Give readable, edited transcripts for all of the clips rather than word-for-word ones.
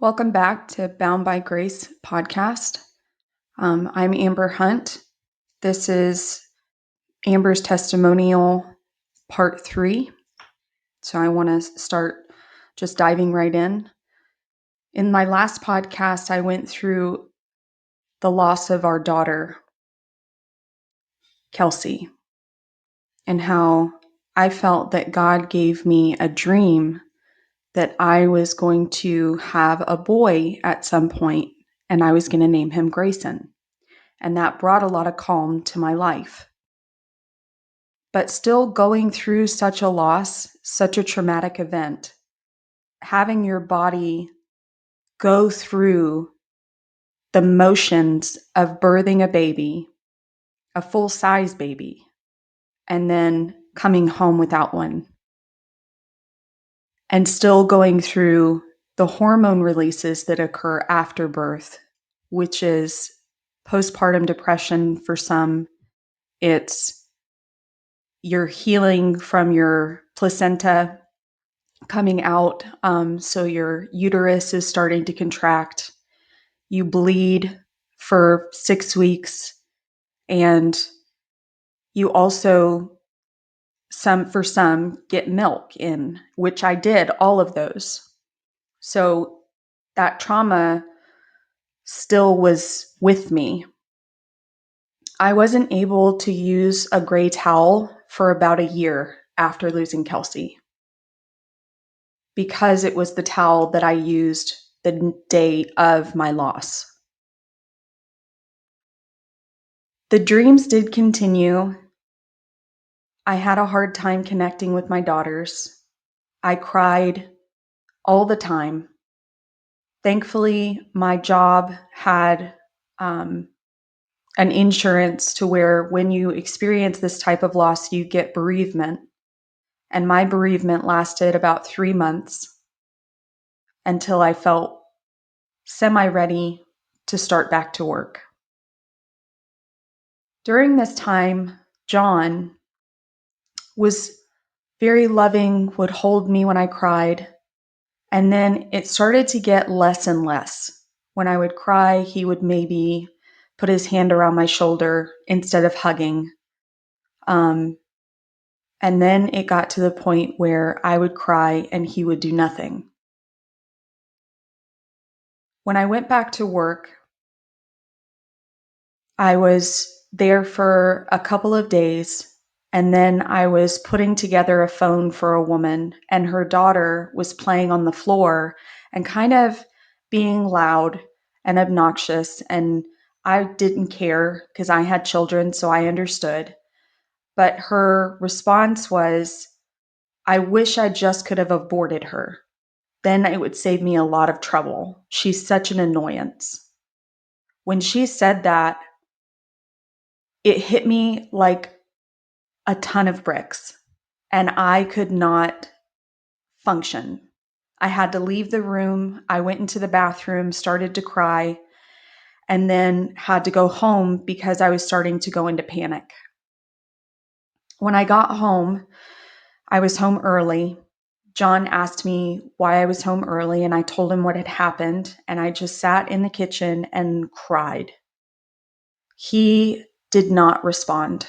Welcome back to Bound by Grace podcast. I'm Amber Hunt. This is Amber's testimonial part 3. So I want to start just diving right in. In my last podcast, I went through the loss of our daughter, Kelsey, and how I felt that God gave me a dream that I was going to have a boy at some point, and I was going to name him Grayson. And that brought a lot of calm to my life. But still going through such a loss, such a traumatic event, having your body go through the motions of birthing a baby, a full-size baby, and then coming home without one, and still going through the hormone releases that occur after birth, which is postpartum depression for some. It's you're healing from your placenta coming out. So your uterus is starting to contract. You bleed for 6 weeks. And you also, for some, get milk in, which I did all of those. So that trauma still was with me. I wasn't able to use a gray towel for about a year after losing Kelsey, because it was the towel that I used the day of my loss. The dreams did continue. I had a hard time connecting with my daughters. I cried all the time. Thankfully, my job had an insurance to where when you experience this type of loss, you get bereavement. And my bereavement lasted about 3 months until I felt semi-ready to start back to work. During this time, John was very loving, would hold me when I cried. And then it started to get less and less. When I would cry, he would maybe put his hand around my shoulder instead of hugging. And then it got to the point where I would cry and he would do nothing. When I went back to work, I was there for a couple of days, and then I was putting together a phone for a woman, and her daughter was playing on the floor and kind of being loud and obnoxious. And I didn't care because I had children, so I understood. But her response was, I wish I just could have aborted her. Then it would save me a lot of trouble. She's such an annoyance. When she said that, it hit me like a ton of bricks, and I could not function. I had to leave the room. I went into the bathroom, started to cry, and then had to go home because I was starting to go into panic. When I got home, I was home early. John asked me why I was home early, and I told him what had happened, and I just sat in the kitchen and cried. He did not respond.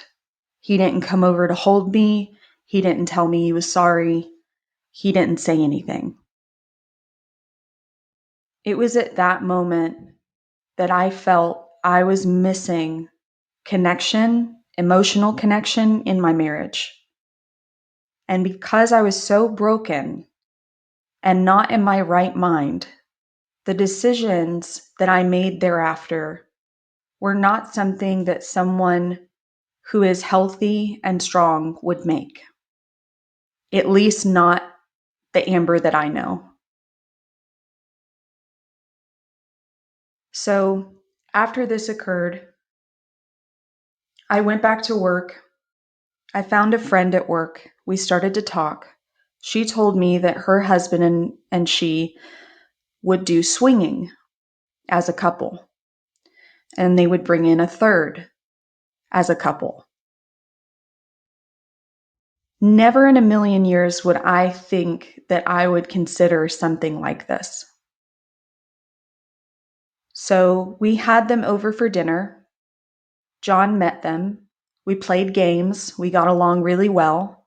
He didn't come over to hold me. He didn't tell me he was sorry. He didn't say anything. It was at that moment that I felt I was missing connection, emotional connection in my marriage. And because I was so broken and not in my right mind, the decisions that I made thereafter were not something that someone who is healthy and strong would make. At least not the Amber that I know. So after this occurred, I went back to work. I found a friend at work. We started to talk. She told me that her husband and she would do swinging as a couple, and they would bring in a third as a couple. Never in a million years would I think that I would consider something like this. So we had them over for dinner. John met them. We played games. We got along really well.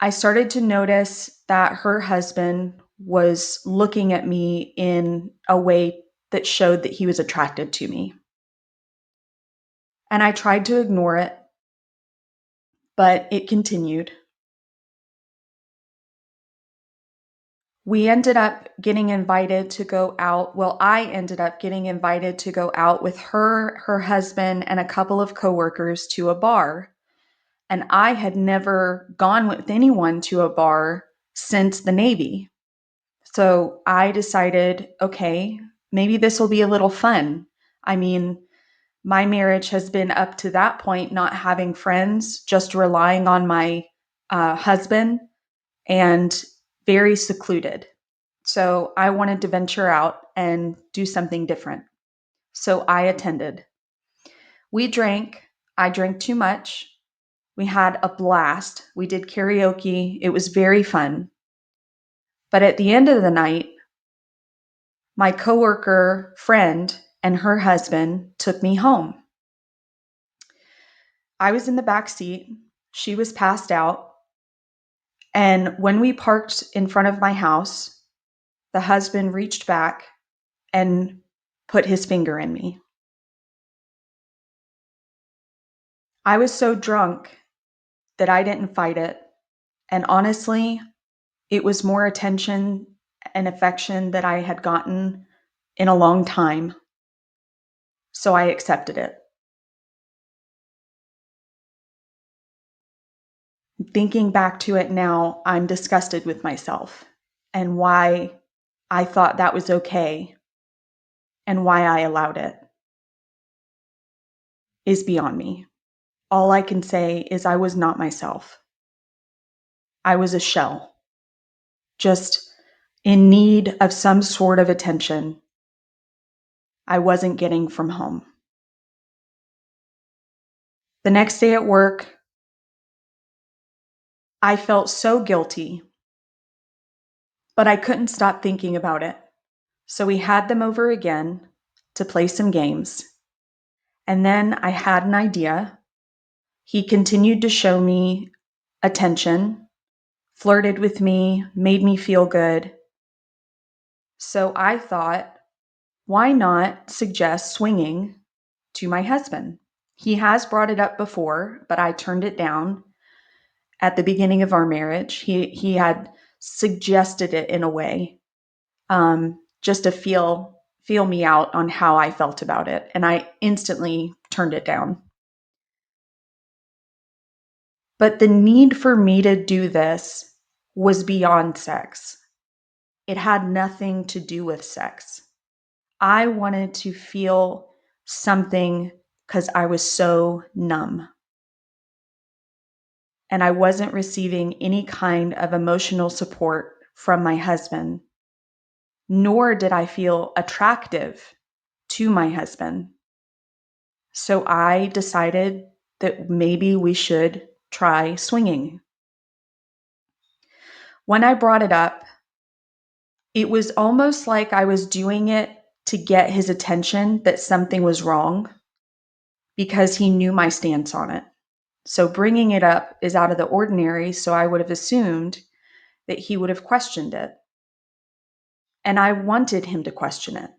I started to notice that her husband was looking at me in a way that showed that he was attracted to me. And I tried to ignore it, but it continued. We ended up getting invited to go out. Well, I ended up getting invited to go out with her husband, and a couple of coworkers to a bar. And I had never gone with anyone to a bar since the Navy. So I decided, okay, maybe this will be a little fun. I mean, my marriage has been up to that point not having friends, just relying on my husband, and very secluded. So I wanted to venture out and do something different. So I attended. We drank. I drank too much. We had a blast. We did karaoke. It was very fun. But at the end of the night, my coworker friend and her husband took me home. I was in the back seat. She was passed out. And when we parked in front of my house, the husband reached back and put his finger in me. I was so drunk that I didn't fight it. And honestly, it was more attention and affection that I had gotten in a long time. So I accepted it. Thinking back to it now, I'm disgusted with myself and why I thought that was okay and why I allowed it is beyond me. All I can say is I was not myself. I was a shell, just in need of some sort of attention I wasn't getting from home. The next day at work, I felt so guilty, but I couldn't stop thinking about it. So we had them over again to play some games. And then I had an idea. He continued to show me attention, flirted with me, made me feel good. So I thought, why not suggest swinging to my husband? He has brought it up before, but I turned it down at the beginning of our marriage. He had suggested it in a way, just to feel me out on how I felt about it, and I instantly turned it down. But the need for me to do this was beyond sex. It had nothing to do with sex. I wanted to feel something because I was so numb. And I wasn't receiving any kind of emotional support from my husband, nor did I feel attractive to my husband. So I decided that maybe we should try swinging. When I brought it up, it was almost like I was doing it to get his attention that something was wrong because he knew my stance on it. So bringing it up is out of the ordinary, so I would have assumed that he would have questioned it. And I wanted him to question it,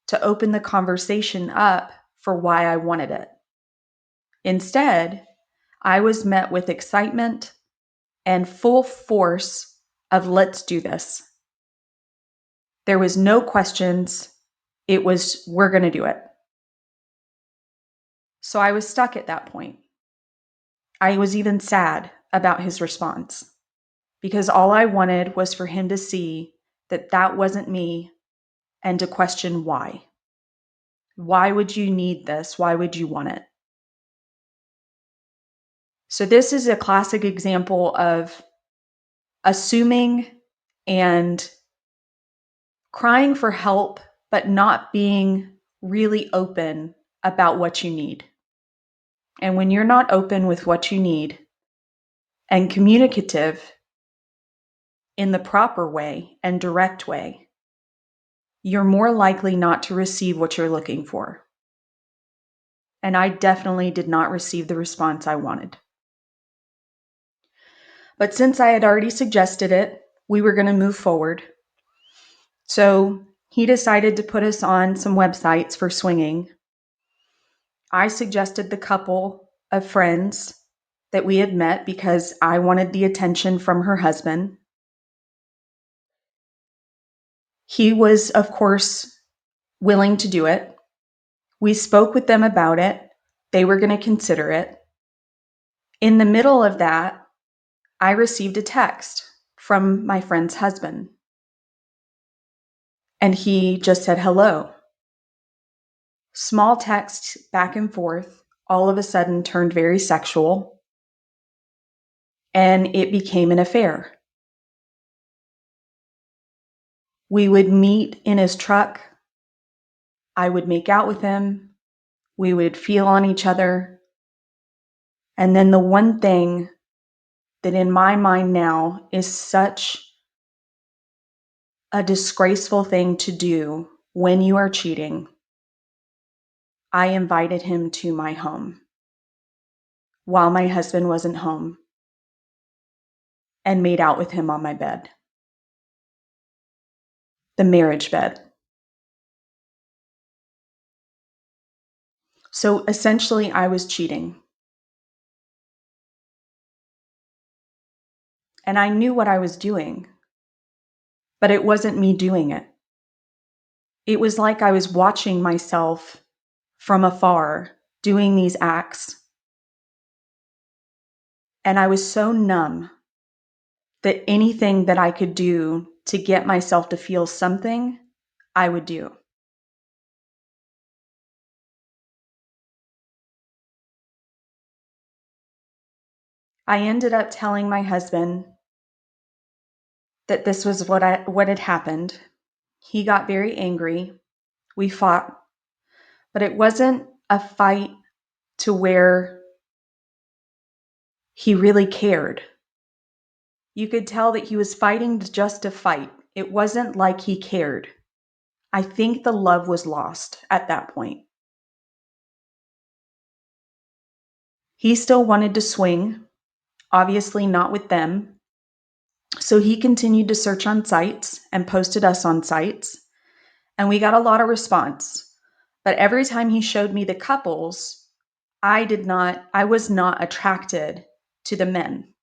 to open the conversation up for why I wanted it. Instead, I was met with excitement and full force of let's do this. There was no questions. It was, we're going to do it. So I was stuck at that point. I was even sad about his response because all I wanted was for him to see that that wasn't me and to question why. Why would you need this? Why would you want it? So this is a classic example of assuming and crying for help, but not being really open about what you need. And when you're not open with what you need and communicative in the proper way and direct way, you're more likely not to receive what you're looking for. And I definitely did not receive the response I wanted. But since I had already suggested it, we were going to move forward. So he decided to put us on some websites for swinging. I suggested the couple of friends that we had met because I wanted the attention from her husband. He was, of course, willing to do it. We spoke with them about it. They were going to consider it. In the middle of that, I received a text from my friend's husband. And he just said hello. Small text back and forth all of a sudden turned very sexual, and it became an affair. We would meet in his truck. I would make out with him. We would feel on each other. And then the one thing that in my mind now is such a disgraceful thing to do when you are cheating, I invited him to my home while my husband wasn't home and made out with him on my bed, the marriage bed. So essentially, I was cheating. And I knew what I was doing, but it wasn't me doing it. It was like I was watching myself from afar doing these acts. And I was so numb that anything that I could do to get myself to feel something, I would do. I ended up telling my husband that this was what had happened. He got very angry. We fought, but it wasn't a fight to where he really cared. You could tell that he was fighting just to fight. It wasn't like he cared. I think the love was lost at that point. He still wanted to swing, obviously not with them. So he continued to search on sites and posted us on sites. And we got a lot of response. But every time he showed me the couples, I was not attracted to the men.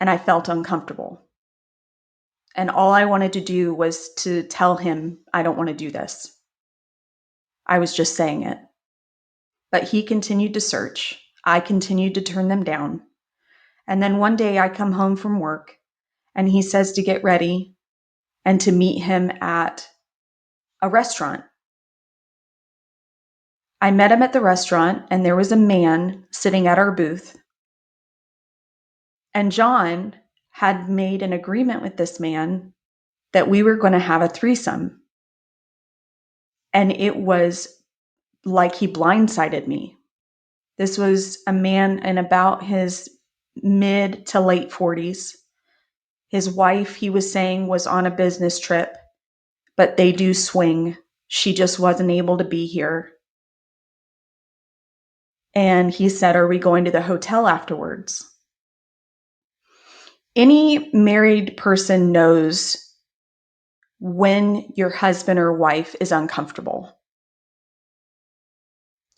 And I felt uncomfortable. And all I wanted to do was to tell him, I don't want to do this. I was just saying it. But he continued to search. I continued to turn them down. And then one day I come home from work and he says to get ready and to meet him at a restaurant. I met him at the restaurant and there was a man sitting at our booth. And John had made an agreement with this man that we were going to have a threesome. And it was like he blindsided me. This was a man in about his mid to late 40s. His wife, he was saying, was on a business trip, but they do swing. She just wasn't able to be here. And he said, are we going to the hotel afterwards? Any married person knows when your husband or wife is uncomfortable.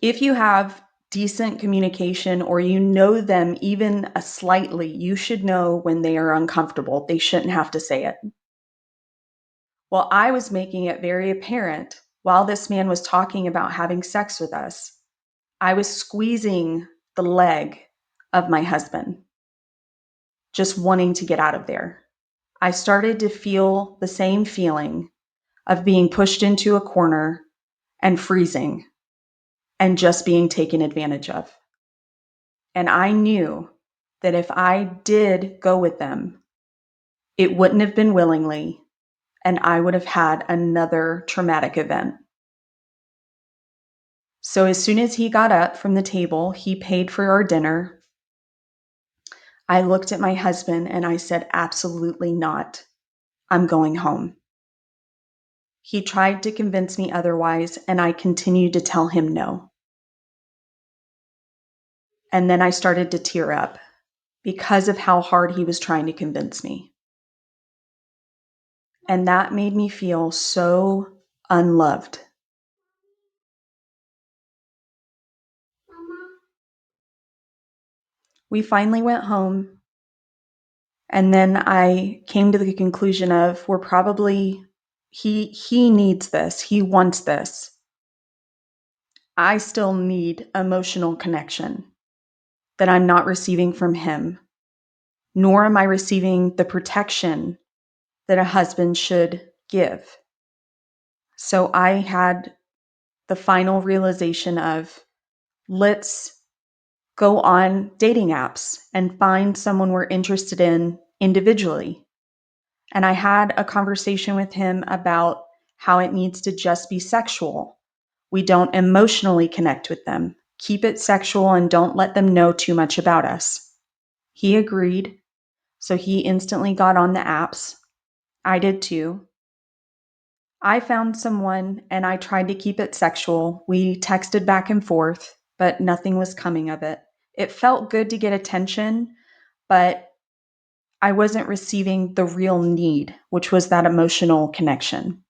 If you have decent communication or you know them even slightly, you should know when they are uncomfortable. They shouldn't have to say it. Well, I was making it very apparent while this man was talking about having sex with us. I was squeezing the leg of my husband, just wanting to get out of there. I started to feel the same feeling of being pushed into a corner and freezing and just being taken advantage of. And I knew that if I did go with them, it wouldn't have been willingly, and I would have had another traumatic event. So as soon as he got up from the table, he paid for our dinner. I looked at my husband and I said, absolutely not. I'm going home. He tried to convince me otherwise, and I continued to tell him no. And then I started to tear up because of how hard he was trying to convince me. And that made me feel so unloved. We finally went home, and then I came to the conclusion of we're probably he needs this. He wants this. I still need emotional connection that I'm not receiving from him, nor am I receiving the protection that a husband should give. So I had the final realization of let's go on dating apps and find someone we're interested in individually. And I had a conversation with him about how it needs to just be sexual. We don't emotionally connect with them. Keep it sexual and don't let them know too much about us. He agreed. So he instantly got on the apps. I did too. I found someone and I tried to keep it sexual. We texted back and forth, but nothing was coming of it. It felt good to get attention, but I wasn't receiving the real need, which was that emotional connection.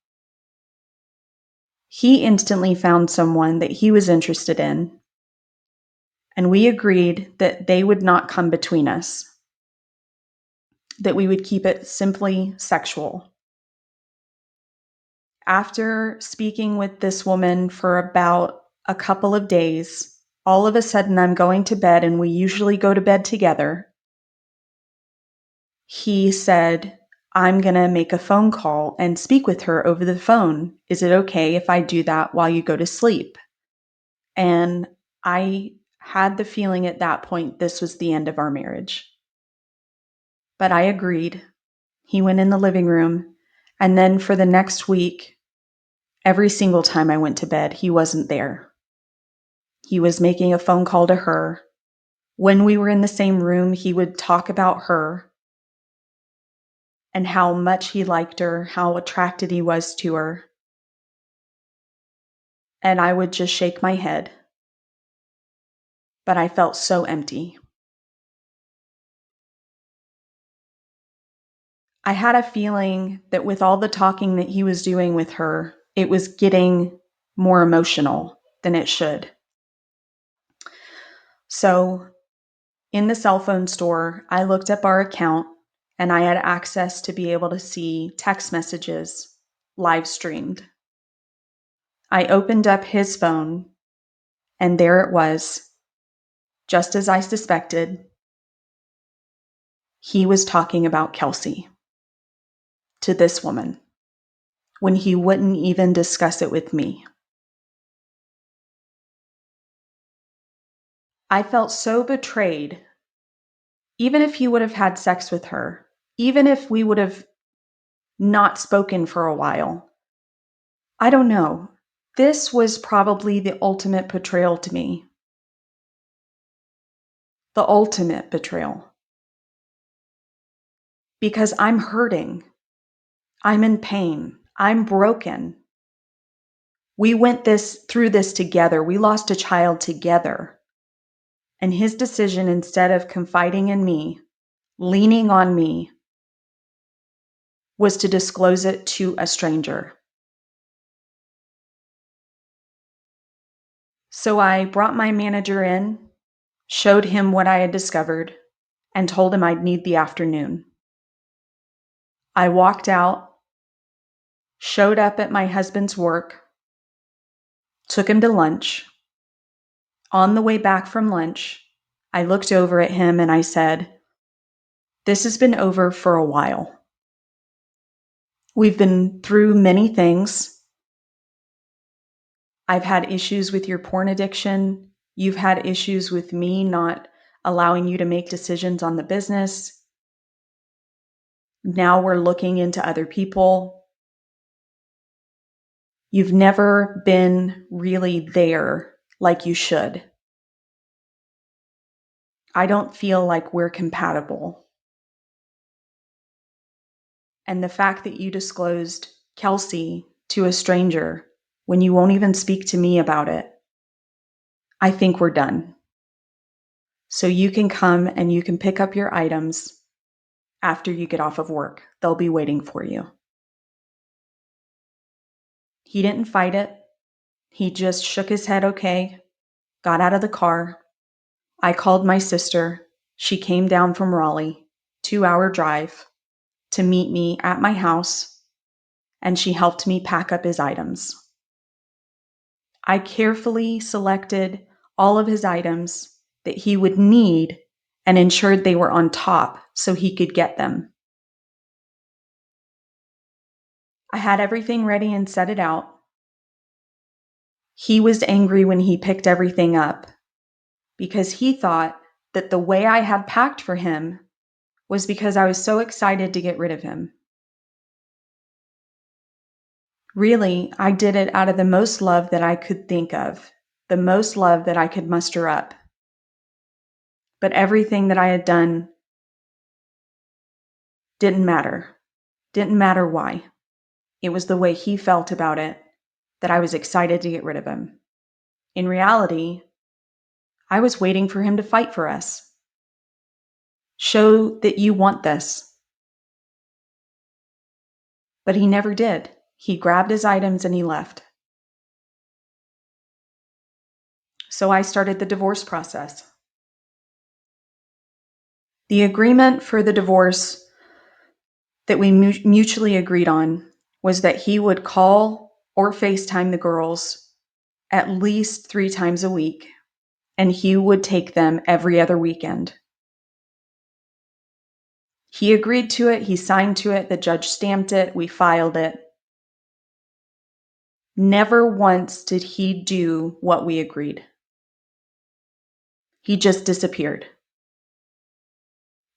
He instantly found someone that he was interested in, and we agreed that they would not come between us, that we would keep it simply sexual. After speaking with this woman for about a couple of days, all of a sudden I'm going to bed, and we usually go to bed together. He said, I'm going to make a phone call and speak with her over the phone. Is it okay if I do that while you go to sleep? And I had the feeling at that point this was the end of our marriage. But I agreed. He went in the living room. And then for the next week, every single time I went to bed, he wasn't there. He was making a phone call to her. When we were in the same room, he would talk about her and how much he liked her, how attracted he was to her. And I would just shake my head. But I felt so empty. I had a feeling that with all the talking that he was doing with her, it was getting more emotional than it should. So, in the cell phone store, I looked up our account and I had access to be able to see text messages live streamed. I opened up his phone, and there it was, just as I suspected. He was talking about Kelsey to this woman when he wouldn't even discuss it with me. I felt so betrayed. Even if he would have had sex with her, even if we would have not spoken for a while, I don't know. This was probably the ultimate betrayal to me. The ultimate betrayal. Because I'm hurting. I'm in pain. I'm broken. We went through this together. We lost a child together. And his decision, instead of confiding in me, leaning on me, was to disclose it to a stranger. So I brought my manager in, showed him what I had discovered, and told him I'd need the afternoon. I walked out, showed up at my husband's work, took him to lunch. On the way back from lunch, I looked over at him and I said, "This has been over for a while. We've been through many things. I've had issues with your porn addiction. You've had issues with me not allowing you to make decisions on the business. Now we're looking into other people. You've never been really there like you should. I don't feel like we're compatible. And the fact that you disclosed Kelsey to a stranger when you won't even speak to me about it, I think we're done. So you can come and you can pick up your items after you get off of work. They'll be waiting for you. He didn't fight it. He just shook his head okay, got out of the car. I called my sister. She came down from Raleigh, 2-hour drive, to meet me at my house, and she helped me pack up his items. I carefully selected all of his items that he would need and ensured they were on top so he could get them. I had everything ready and set it out. He was angry when he picked everything up because he thought that the way I had packed for him was because I was so excited to get rid of him. Really, I did it out of the most love that I could think of, the most love that I could muster up. But everything that I had done didn't matter. Didn't matter why. It was the way he felt about it that I was excited to get rid of him. In reality, I was waiting for him to fight for us. Show that you want this. But he never did. He grabbed his items and he left. So I started the divorce process. The agreement for the divorce that we mutually agreed on was that he would call or FaceTime the girls at least 3 times a week, and he would take them every other weekend. He agreed to it, he signed to it, the judge stamped it, we filed it. Never once did he do what we agreed. He just disappeared.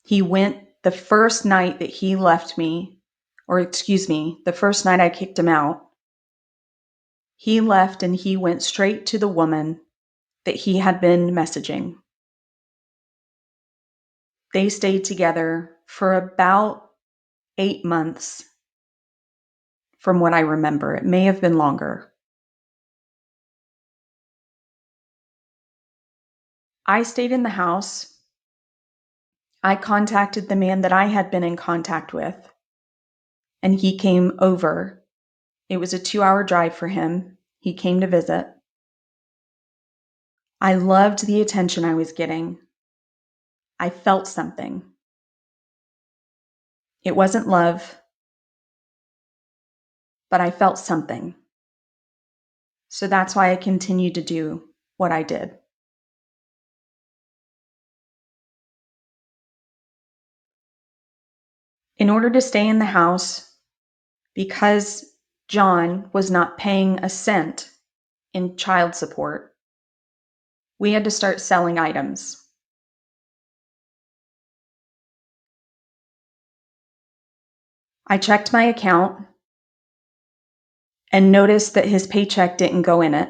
He went the first night that he left me, the first night I kicked him out. He left and he went straight to the woman that he had been messaging. They stayed together for about 8 months, from what I remember. It may have been longer. I stayed in the house. I contacted the man that I had been in contact with, and he came over. It was a 2-hour drive for him. He came to visit. I loved the attention I was getting. I felt something. It wasn't love, but I felt something. So that's why I continued to do what I did. In order to stay in the house, because John was not paying a cent in child support, we had to start selling items. I checked my account and noticed that his paycheck didn't go in it.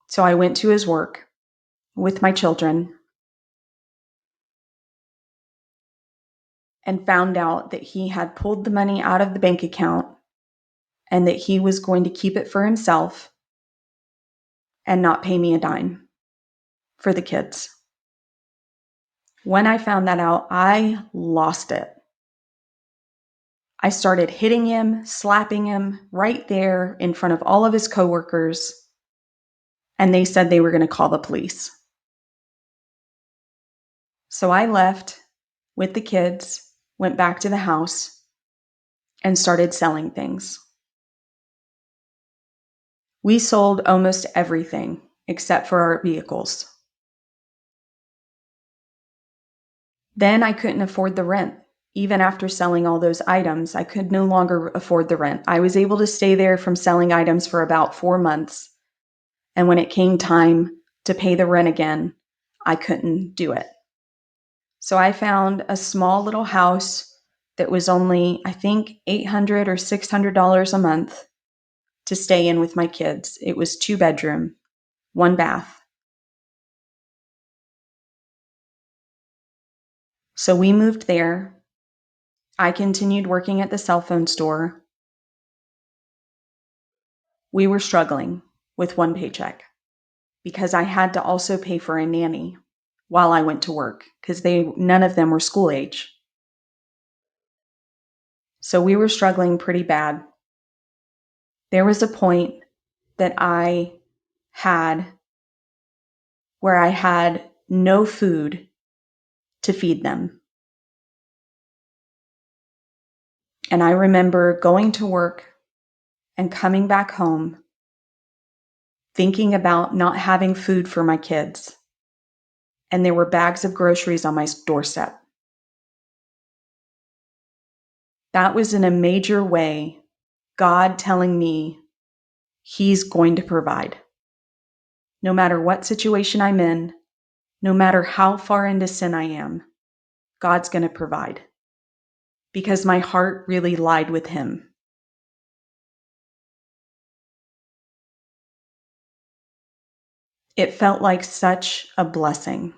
So I went to his work with my children and found out that he had pulled the money out of the bank account and that he was going to keep it for himself and not pay me a dime for the kids. When I found that out, I lost it. I started hitting him, slapping him right there in front of all of his coworkers, and they said they were going to call the police. So I left with the kids, went back to the house, and started selling things. We sold almost everything except for our vehicles. Then I couldn't afford the rent. Even after selling all those items, I could no longer afford the rent. I was able to stay there from selling items for about 4 months. And when it came time to pay the rent again, I couldn't do it. So I found a small little house that was only, I think, $800 or $600 a month to stay in with my kids. It was 2-bedroom, 1 bath. So we moved there. I continued working at the cell phone store. We were struggling with one paycheck because I had to also pay for a nanny while I went to work because none of them were school age. So we were struggling pretty bad. There was a point that I had where I had no food to feed them. And I remember going to work and coming back home thinking about not having food for my kids. And there were bags of groceries on my doorstep. That was in a major way God telling me He's going to provide. No matter what situation I'm in, no matter how far into sin I am, God's going to provide. Because my heart really lied with Him. It felt like such a blessing.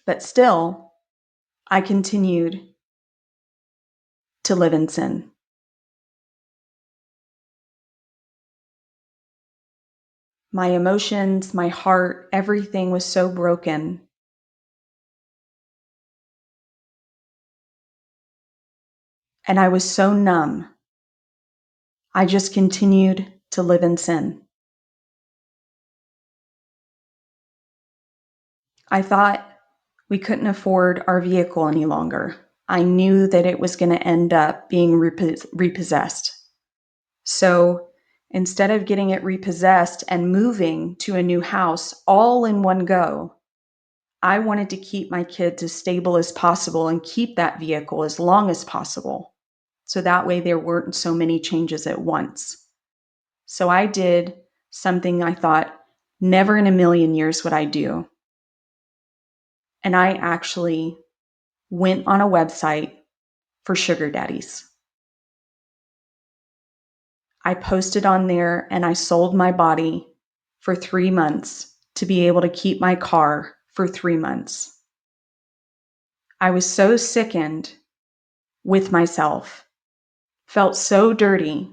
But still, I continued to live in sin. My emotions, my heart, everything was so broken. And I was so numb. I just continued to live in sin. I thought we couldn't afford our vehicle any longer. I knew that it was going to end up being repossessed. So instead of getting it repossessed and moving to a new house all in one go, I wanted to keep my kids as stable as possible and keep that vehicle as long as possible. So that way there weren't so many changes at once. So I did something I thought never in a million years would I do. And I actually went on a website for sugar daddies. I posted on there and I sold my body for 3 months to be able to keep my car for 3 months. I was so sickened with myself, felt so dirty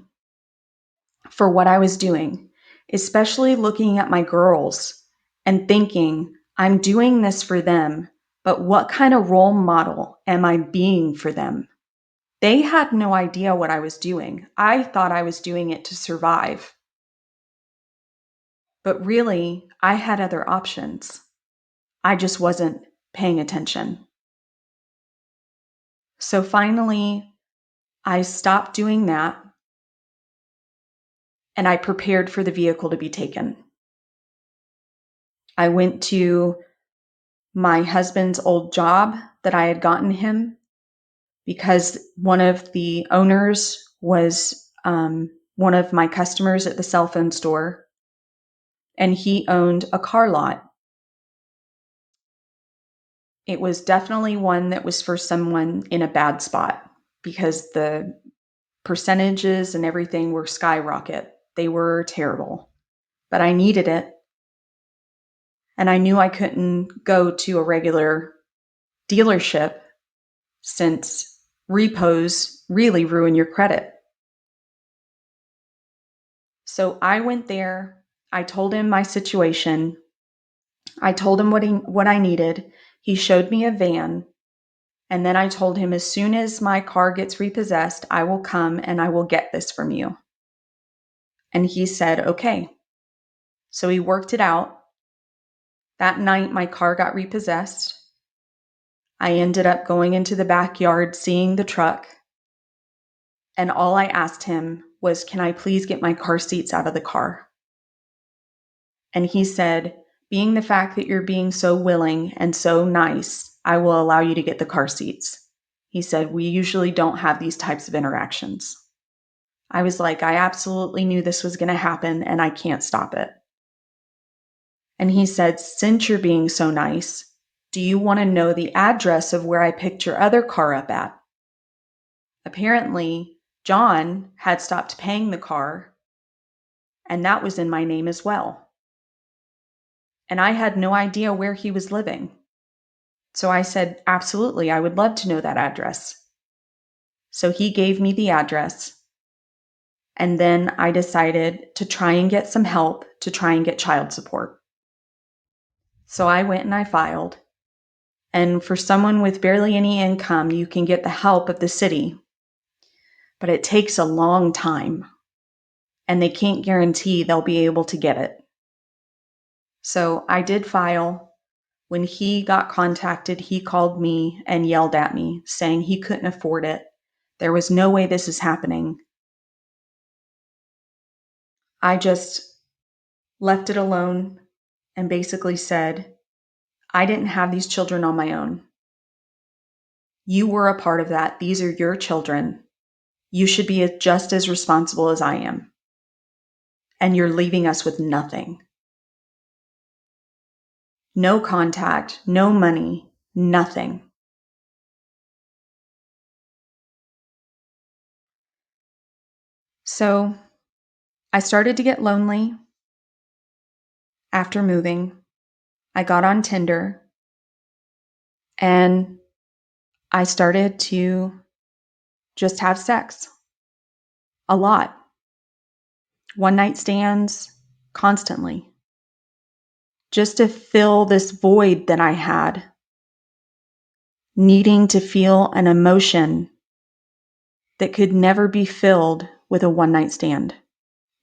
for what I was doing, especially looking at my girls and thinking, I'm doing this for them, but what kind of role model am I being for them? They had no idea what I was doing. I thought I was doing it to survive. But really, I had other options. I just wasn't paying attention. So finally, I stopped doing that and I prepared for the vehicle to be taken. I went to my husband's old job that I had gotten him because one of the owners was one of my customers at the cell phone store, and he owned a car lot. It was definitely one that was for someone in a bad spot because the percentages and everything were skyrocket. They were terrible, but I needed it. And I knew I couldn't go to a regular dealership since repos really ruin your credit. So I went there. I told him my situation. I told him what I needed. He showed me a van. And then I told him, as soon as my car gets repossessed, I will come and I will get this from you. And he said, okay. So he worked it out. That night, my car got repossessed. I ended up going into the backyard, seeing the truck. And all I asked him was, can I please get my car seats out of the car? And he said, being the fact that you're being so willing and so nice, I will allow you to get the car seats. He said, we usually don't have these types of interactions. I was like, I absolutely knew this was going to happen and I can't stop it. And he said, since you're being so nice, do you want to know the address of where I picked your other car up at? Apparently, John had stopped paying the car, and that was in my name as well. And I had no idea where he was living. So I said, absolutely, I would love to know that address. So he gave me the address. And then I decided to try and get some help to try and get child support. So I went and I filed. And for someone with barely any income, you can get the help of the city, but it takes a long time and they can't guarantee they'll be able to get it. So I did file. When he got contacted, he called me and yelled at me, saying he couldn't afford it. There was no way this is happening. I just left it alone and basically said, I didn't have these children on my own. You were a part of that. These are your children. You should be just as responsible as I am. And you're leaving us with nothing. No contact, no money, nothing. So I started to get lonely after moving. I got on Tinder and I started to just have sex a lot. One night stands constantly, just to fill this void that I had, needing to feel an emotion that could never be filled with a one night stand.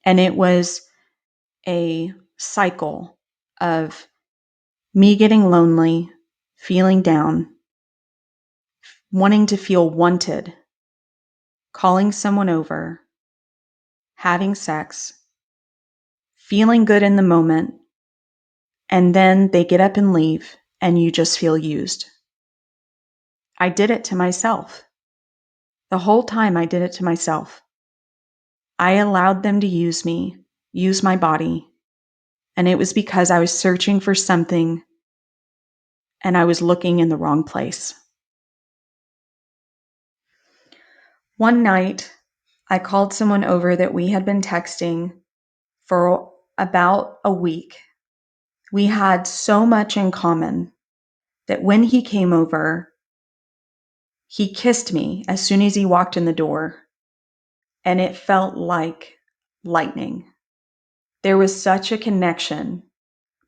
And it was a cycle of me getting lonely, feeling down, wanting to feel wanted, calling someone over, having sex, feeling good in the moment, and then they get up and leave, and you just feel used. I did it to myself. The whole time I did it to myself. I allowed them to use me, use my body, and it was because I was searching for something and I was looking in the wrong place. One night, I called someone over that we had been texting for about a week. We had so much in common that when he came over, he kissed me as soon as he walked in the door, and it felt like lightning. There was such a connection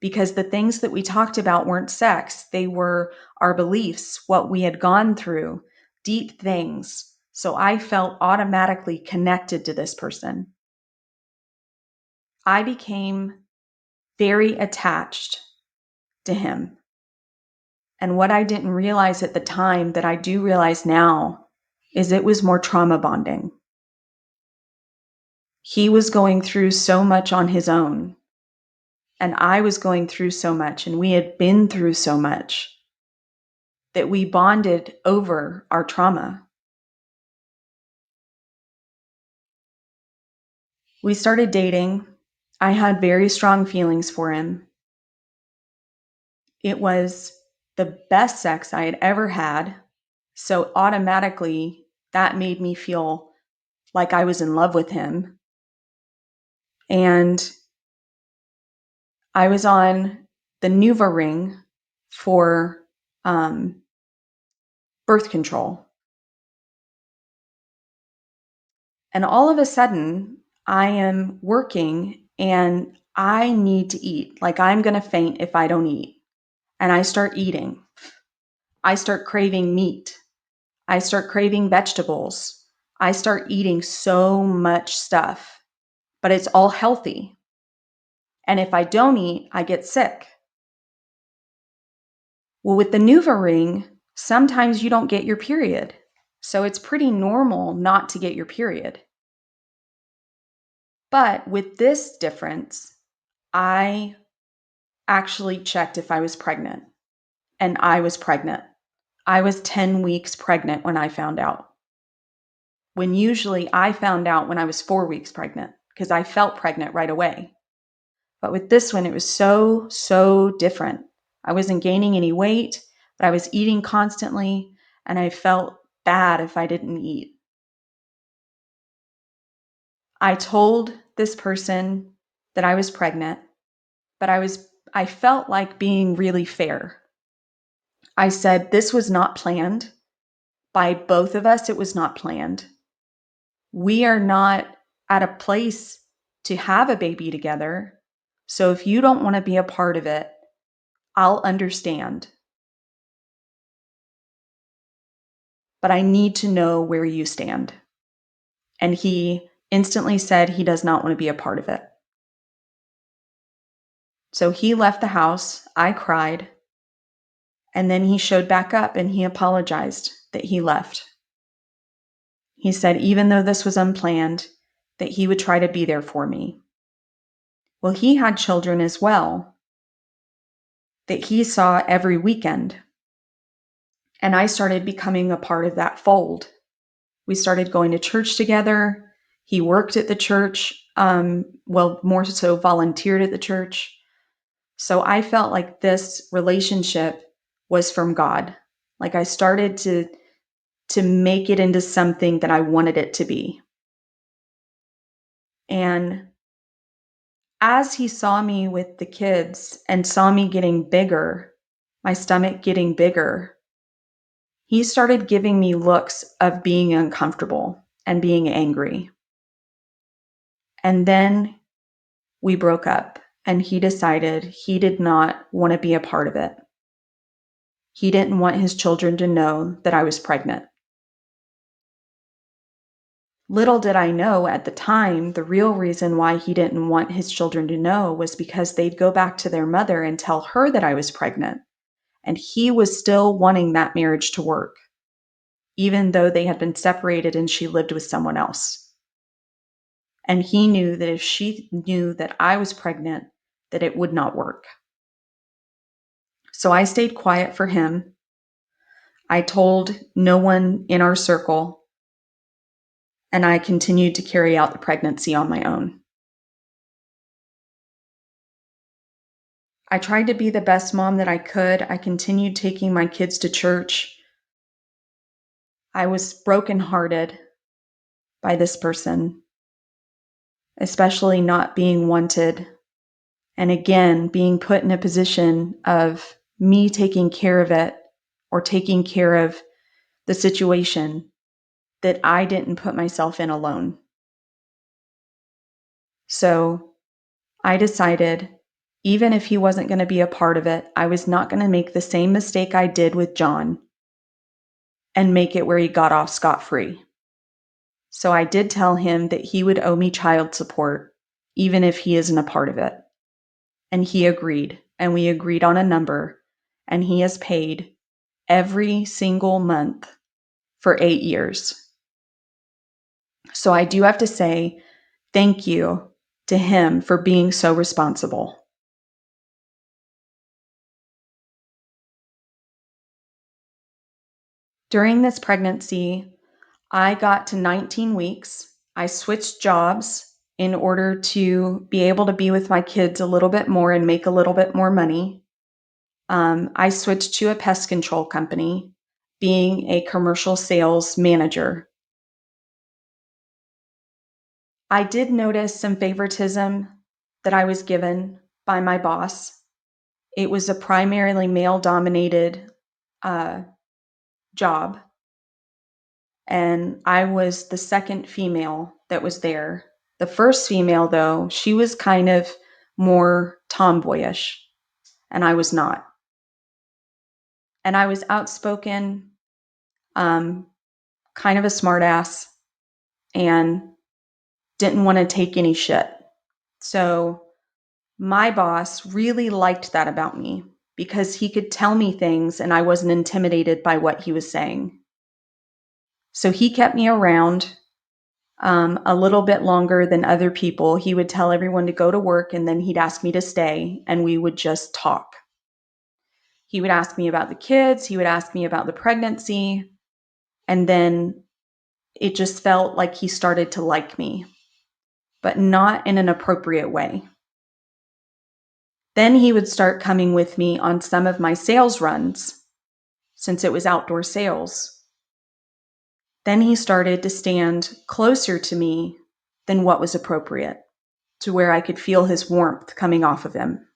because the things that we talked about weren't sex. They were our beliefs, what we had gone through, deep things. So I felt automatically connected to this person. I became very attached to him. And what I didn't realize at the time that I do realize now is it was more trauma bonding. He was going through so much on his own, and I was going through so much, and we had been through so much that we bonded over our trauma. We started dating. I had very strong feelings for him. It was the best sex I had ever had. So automatically, that made me feel like I was in love with him. And I was on the Nuva ring for birth control. And all of a sudden, I am working and I need to eat. Like I'm going to faint if I don't eat. And I start eating. I start craving meat. I start craving vegetables. I start eating so much stuff, but it's all healthy. And if I don't eat, I get sick. Well, with the Nuva ring, sometimes you don't get your period. So it's pretty normal not to get your period. But with this difference, I actually checked if I was pregnant, and I was pregnant. I was 10 weeks pregnant when I found out. When usually I found out when I was 4 weeks pregnant because I felt pregnant right away. But with this one, it was so different. I wasn't gaining any weight, but I was eating constantly, and I felt bad if I didn't eat. I told this person that I was pregnant, but I felt like being really fair. I said this was not planned. By both of us, it was not planned. We are not at a place to have a baby together. So if you don't want to be a part of it, I'll understand. But I need to know where you stand. And he instantly said he does not want to be a part of it. So he left the house. I cried. And then he showed back up and he apologized that he left. He said, even though this was unplanned, that he would try to be there for me. Well, he had children as well that he saw every weekend. And I started becoming a part of that fold. We started going to church together. He worked at the church, more so volunteered at the church. So I felt like this relationship was from God. Like I started to make it into something that I wanted it to be. And as he saw me with the kids and saw me getting bigger, my stomach getting bigger, he started giving me looks of being uncomfortable and being angry. And then we broke up, and he decided he did not want to be a part of it. He didn't want his children to know that I was pregnant. Little did I know at the time, the real reason why he didn't want his children to know was because they'd go back to their mother and tell her that I was pregnant. And he was still wanting that marriage to work, even though they had been separated and she lived with someone else. And he knew that if she knew that I was pregnant, that it would not work. So I stayed quiet for him. I told no one in our circle, and I continued to carry out the pregnancy on my own. I tried to be the best mom that I could. I continued taking my kids to church. I was brokenhearted by this person, especially not being wanted. And again, being put in a position of me taking care of it or taking care of the situation that I didn't put myself in alone. So I decided, even if he wasn't going to be a part of it, I was not going to make the same mistake I did with John and make it where he got off scot-free. So I did tell him that he would owe me child support, even if he isn't a part of it. And he agreed, and we agreed on a number, and he has paid every single month for 8 years. So I do have to say thank you to him for being so responsible. During this pregnancy, I got to 19 weeks. I switched jobs in order to be able to be with my kids a little bit more and make a little bit more money. I switched to a pest control company, being a commercial sales manager. I did notice some favoritism that I was given by my boss. It was a primarily male-dominated job, and I was the second female that was there. The first female, though, she was kind of more tomboyish, and I was not. And I was outspoken, kind of a smartass, and didn't want to take any shit. So my boss really liked that about me because he could tell me things and I wasn't intimidated by what he was saying. So he kept me around a little bit longer than other people. He would tell everyone to go to work and then he'd ask me to stay and we would just talk. He would ask me about the kids, he would ask me about the pregnancy, and then it just felt like he started to like me, but not in an appropriate way. Then he would start coming with me on some of my sales runs, since it was outdoor sales. Then he started to stand closer to me than what was appropriate, to where I could feel his warmth coming off of him.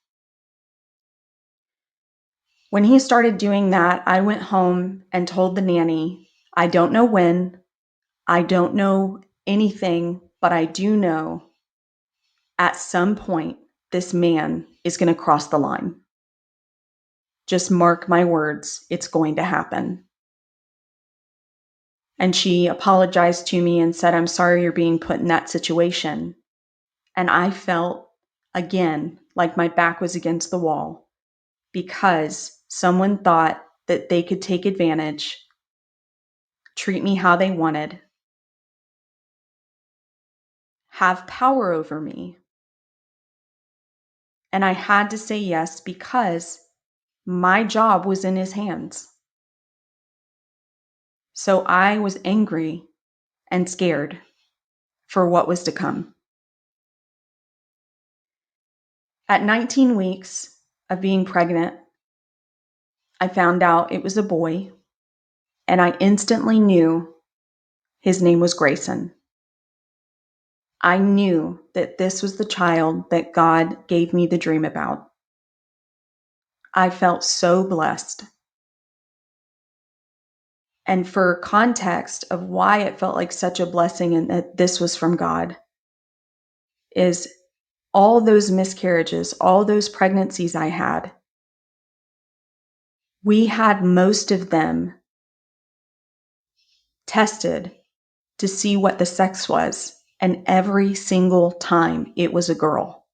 When he started doing that, I went home and told the nanny, I don't know when, I don't know anything but I do know at some point this man is going to cross the line. Just mark my words, it's going to happen. And she apologized to me and said, I'm sorry you're being put in that situation. And I felt, again, like my back was against the wall because someone thought that they could take advantage, treat me how they wanted, have power over me. And I had to say yes because my job was in his hands. So I was angry and scared for what was to come. At 19 weeks of being pregnant, I found out it was a boy, and I instantly knew his name was Grayson. I knew that this was the child that God gave me the dream about. I felt so blessed. And for context of why it felt like such a blessing and that this was from God, is all those miscarriages, all those pregnancies I had, we had most of them tested to see what the sex was. And every single time it was a girl.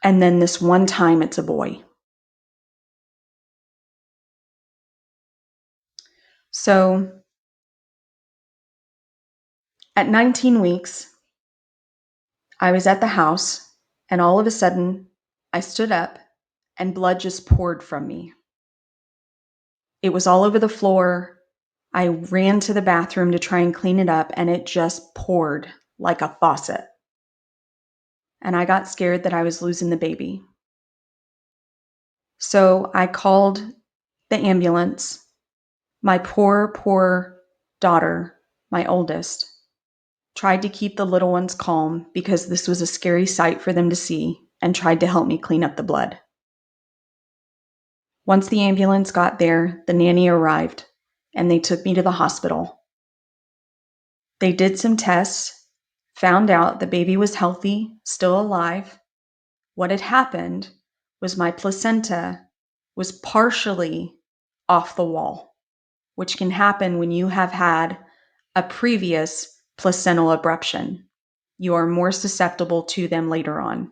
And then this one time it's a boy. So at 19 weeks, I was at the house, and all of a sudden, I stood up and blood just poured from me. It was all over the floor. I ran to the bathroom to try and clean it up, and it just poured like a faucet. And I got scared that I was losing the baby. So I called the ambulance. My poor daughter, my oldest, tried to keep the little ones calm because this was a scary sight for them to see and tried to help me clean up the blood. Once the ambulance got there, the nanny arrived and they took me to the hospital. They did some tests, found out the baby was healthy, still alive. What had happened was my placenta was partially off the wall, which can happen when you have had a previous placental abruption. You are more susceptible to them later on.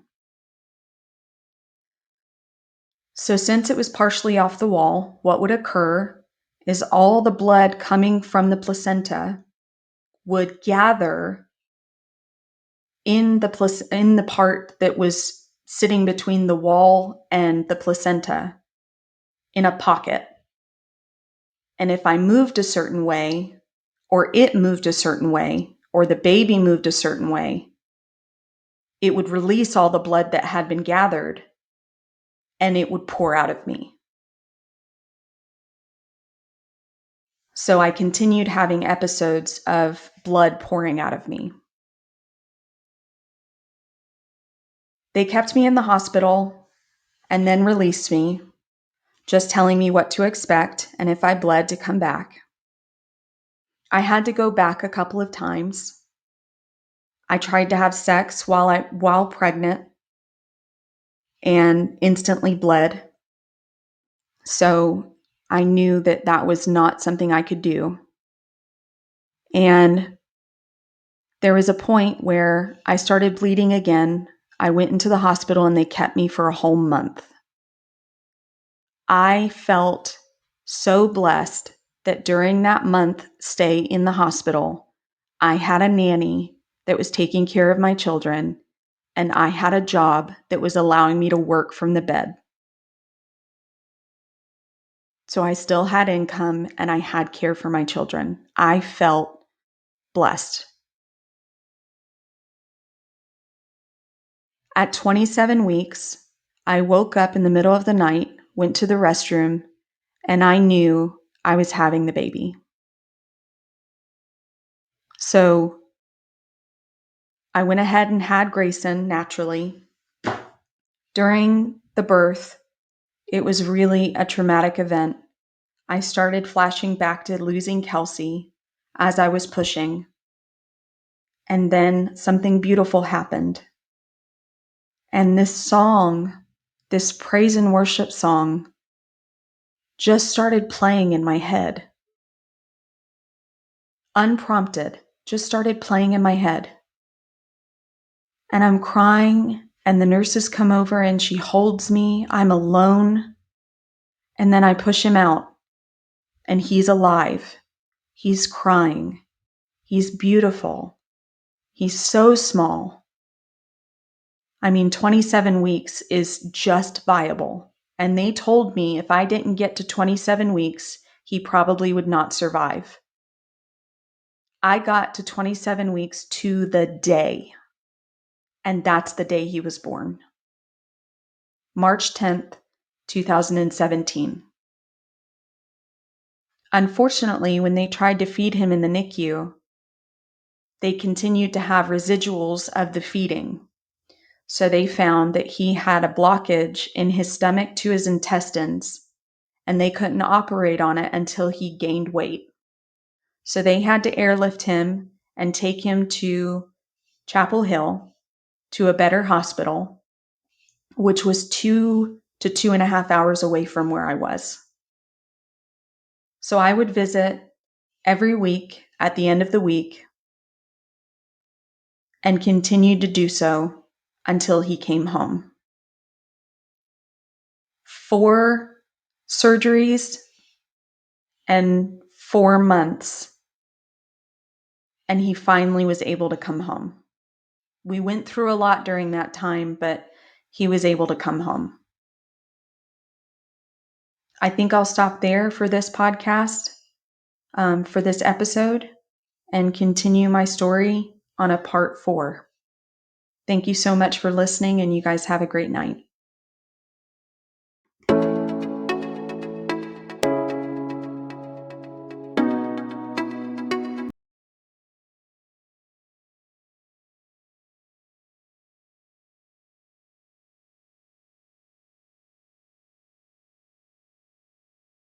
So since it was partially off the wall, what would occur is all the blood coming from the placenta would gather in the part that was sitting between the wall and the placenta in a pocket. And if I moved a certain way, or it moved a certain way, or the baby moved a certain way, it would release all the blood that had been gathered and it would pour out of me. So I continued having episodes of blood pouring out of me. They kept me in the hospital and then released me, just telling me what to expect and if I bled to come back. I had to go back a couple of times. I tried to have sex while pregnant and instantly bled. So I knew that that was not something I could do. And there was a point where I started bleeding again. I went into the hospital and they kept me for a whole month. I felt so blessed that during that month stay in the hospital, I had a nanny that was taking care of my children, and I had a job that was allowing me to work from the bed. So I still had income and I had care for my children. I felt blessed. At 27 weeks, I woke up in the middle of the night, went to the restroom, and I knew I was having the baby. So I went ahead and had Grayson naturally. During the birth, it was really a traumatic event. I started flashing back to losing Kelsey as I was pushing. And then something beautiful happened. And this song, this praise and worship song, just started playing in my head. Unprompted, just started playing in my head. And I'm crying, and the nurses come over and she holds me. I'm alone. And then I push him out, and he's alive. He's crying. He's beautiful. He's so small. I mean, 27 weeks is just viable. And they told me if I didn't get to 27 weeks, he probably would not survive. I got to 27 weeks to the day, and that's the day he was born. March 10th, 2017. Unfortunately, when they tried to feed him in the NICU, they continued to have residuals of the feeding. So they found that he had a blockage in his stomach to his intestines, and they couldn't operate on it until he gained weight. So they had to airlift him and take him to Chapel Hill, to a better hospital, which was 2 to 2.5 hours away from where I was. So I would visit every week at the end of the week and continued to do so until he came home. 4 surgeries and 4 months, and he finally was able to come home. We went through a lot during that time, but he was able to come home. I think I'll stop there for this podcast, for this episode, and continue my story on a part 4. Thank you so much for listening, and you guys have a great night.